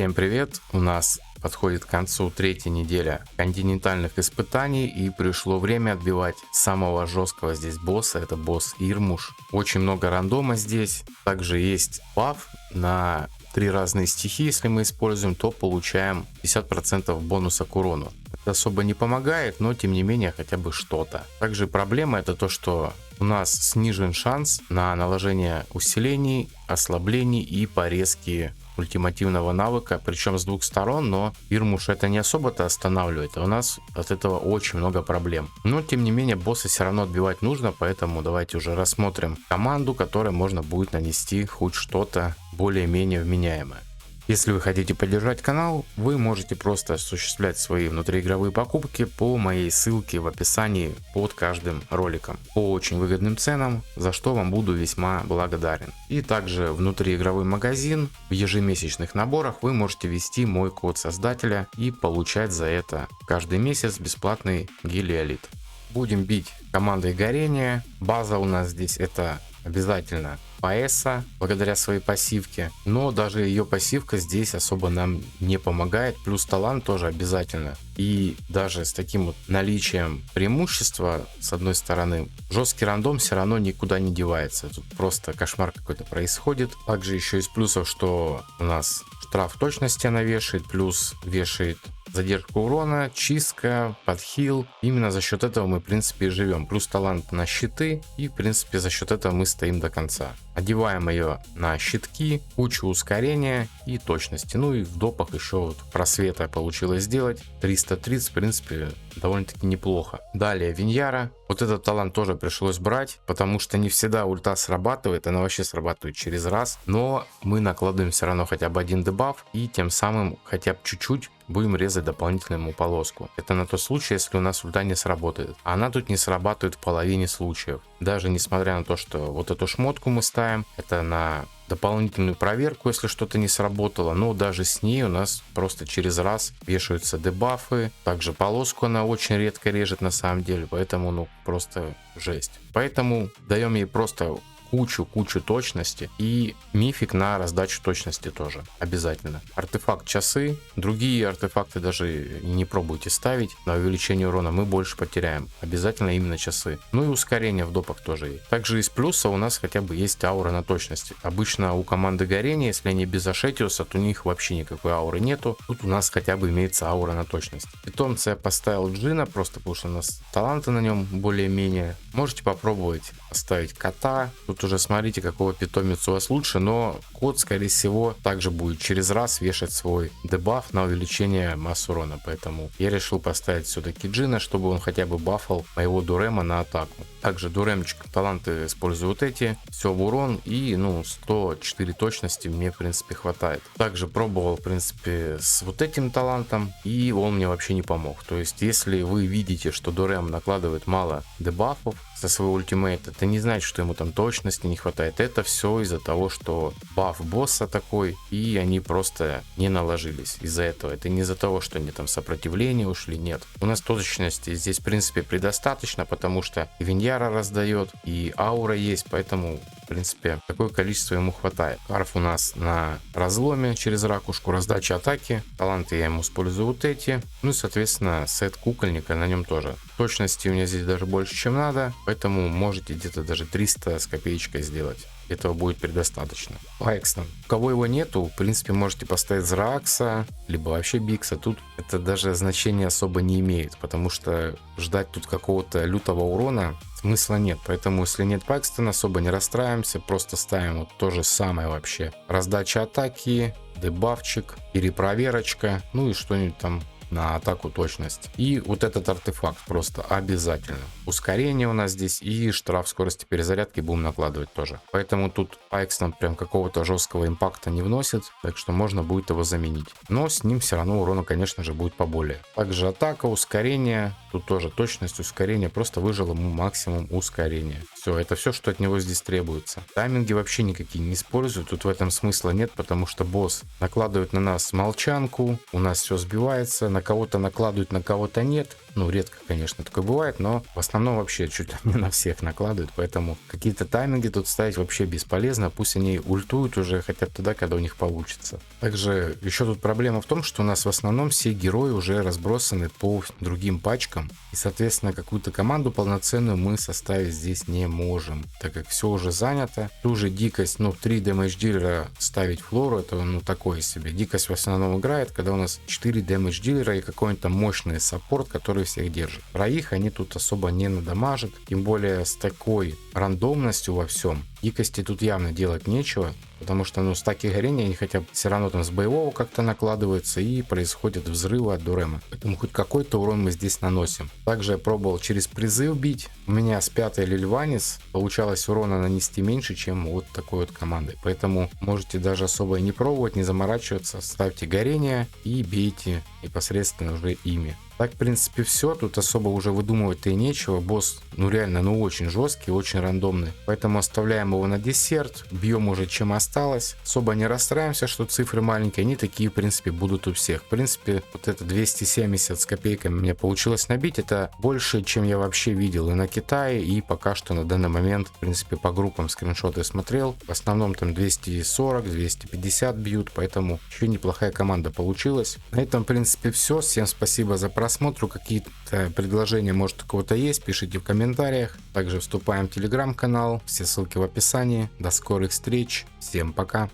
Всем привет! У нас подходит к концу третья неделя континентальных испытаний, и пришло время отбивать самого жесткого здесь босса. Это босс Ирмуш. Очень много рандома здесь. Также есть баф на 3 разные стихии. Если мы используем, то получаем 50% бонуса к урону. Это особо не помогает, но тем не менее хотя бы что-то. Также проблема это то, что у нас снижен шанс на наложение усилений, ослаблений и порезки ультимативного навыка, причем с двух сторон, но Ирмуш это не особо-то останавливает, а у нас от этого очень много проблем. Но тем не менее босса все равно отбивать нужно, поэтому давайте уже рассмотрим команду, которой можно будет нанести хоть что-то более-менее вменяемое. Если вы хотите поддержать канал, вы можете просто осуществлять свои внутриигровые покупки по моей ссылке в описании под каждым роликом по очень выгодным ценам, за что вам буду весьма благодарен. И также внутриигровой магазин, в ежемесячных наборах вы можете ввести мой код создателя и получать за это каждый месяц бесплатный гелиолит. Будем бить командой горения. База у нас здесь это обязательно Паэса, благодаря своей пассивке, но даже ее пассивка здесь особо нам не помогает, плюс талант тоже обязательно. И даже с таким вот наличием преимущества, с одной стороны, жесткий рандом все равно никуда не девается, тут просто кошмар какой-то происходит. Также еще из плюсов, что у нас штраф точности она вешает, плюс вешает задержку урона, чистка, подхил. Именно за счет этого мы в принципе и живем. Плюс талант на щиты, и в принципе за счет этого мы стоим до конца. Одеваем ее на щитки, кучу ускорения и точности. Ну и в допах еще вот просвета получилось сделать. 330 в принципе довольно-таки неплохо. Далее Виньяра. Вот этот талант тоже пришлось брать, потому что не всегда ульта срабатывает, она вообще срабатывает через раз. Но мы накладываем все равно хотя бы один дебаф и тем самым хотя бы чуть-чуть будем резать дополнительную полоску. Это на тот случай, если у нас ульта не сработает. А она тут не срабатывает в половине случаев. Даже несмотря на то, что вот эту шмотку мы ставим, это на дополнительную проверку, если что-то не сработало, но даже с ней у нас просто через раз вешаются дебафы. Также полоску она очень редко режет на самом деле, поэтому ну просто жесть. Поэтому даем ей просто кучу точности и мифик на раздачу точности тоже обязательно. Артефакт часы, другие артефакты даже не пробуйте ставить на увеличение урона, мы больше потеряем. Обязательно именно часы. Ну и ускорение в допах тоже есть. Также из плюса у нас хотя бы есть аура на точности. Обычно у команды горения, если они без Ашетиуса, то у них вообще никакой ауры нету. Тут у нас хотя бы имеется аура на точность. Питомца я поставил Джина, просто потому что у нас таланты на нем более-менее. Можете попробовать поставить кота. Тут уже смотрите, какого питомец у вас лучше, но кот скорее всего также будет через раз вешать свой дебаф на увеличение массы урона, поэтому я решил поставить все-таки Джина, чтобы он хотя бы бафал моего Дурема на атаку. Также Дуремчик таланты использую вот эти, все в урон, и ну 104 точности мне в принципе хватает. Также пробовал в принципе с вот этим талантом, и он мне вообще не помог. То есть если вы видите, что Дурем накладывает мало дебафов со своего ультимейта, это не значит, что ему там точности не хватает. Это все из-за того, что баф босса такой, и они просто не наложились из-за этого. Это не из-за того, что они там сопротивление ушли, нет. У нас точности здесь в принципе предостаточно, потому что и Виньяра раздает, и аура есть, поэтому в принципе такое количество ему хватает. Карф у нас на разломе через ракушку, раздача атаки. Таланты я ему использую вот эти. Ну и соответственно сет кукольника на нем тоже. Точности у меня здесь даже больше, чем надо, поэтому можете где-то даже 300 с копеечкой сделать. Этого будет предостаточно. Пайкстон. У кого его нету, в принципе можете поставить Зраакса, либо вообще Бикса. Тут это даже значения особо не имеет, потому что ждать тут какого-то лютого урона смысла нет. Поэтому если нет Пайкстона, особо не расстраиваемся, просто ставим вот то же самое вообще. Раздача атаки, дебафчик, перепроверочка, ну и что-нибудь там на атаку точность. И вот этот артефакт просто обязательно. Ускорение у нас здесь и штраф скорости перезарядки будем накладывать тоже. Поэтому тут Пайкстон прям какого-то жесткого импакта не вносит, так что можно будет его заменить. Но с ним все равно урона, конечно же, будет поболее. Также атака, ускорение, тут тоже точность, ускорение, просто выжил ему максимум ускорения. Все, это все, что от него здесь требуется. Тайминги вообще никакие не использую, тут в этом смысла нет, потому что босс накладывает на нас молчанку, у нас все сбивается, на кого-то накладывают, на кого-то нет. Ну, редко, конечно, такое бывает, но в основном вообще чуть ли не на всех накладывают, поэтому какие-то тайминги тут ставить вообще бесполезно, пусть они ультуют уже хотя бы тогда, когда у них получится. Также еще тут проблема в том, что у нас в основном все герои уже разбросаны по другим пачкам, и, соответственно, какую-то команду полноценную мы составить здесь не можем, так как все уже занято. Ту же дикость, 3 damage дилера ставить флору, это такое себе. Дикость в основном играет, когда у нас 4 damage дилера и какой-то мощный саппорт, который всех держит. Про их они тут особо не надамажат, тем более с такой рандомностью во всем. Дикости тут явно делать нечего, потому что стаки горения они хотя бы все равно там с боевого как-то накладываются и происходят взрывы от Дурема. Поэтому хоть какой-то урон мы здесь наносим. Также я пробовал через призыв бить. У меня с 5-й Лильванис получалось урона нанести меньше, чем вот такой вот командой. Поэтому можете даже особо и не пробовать, не заморачиваться. Ставьте горение и бейте непосредственно уже ими. Так, в принципе, все. Тут особо уже выдумывать-то и нечего. Босс, реально, очень жесткий, очень рандомный. Поэтому оставляем его на десерт. Бьем уже, чем осталось. Особо не расстраиваемся, что цифры маленькие. Они такие, в принципе, будут у всех. В принципе, вот это 270 с копейками мне получилось набить. Это больше, чем я вообще видел и на Китае. И пока что на данный момент, в принципе, по группам скриншоты смотрел. В основном там 240, 250 бьют. Поэтому еще неплохая команда получилась. На этом, в принципе, все. Всем спасибо за просмотр. Какие-то предложения, может, у кого-то есть, пишите в комментариях. Также вступаем в телеграм-канал, все ссылки в описании. До скорых встреч, всем пока.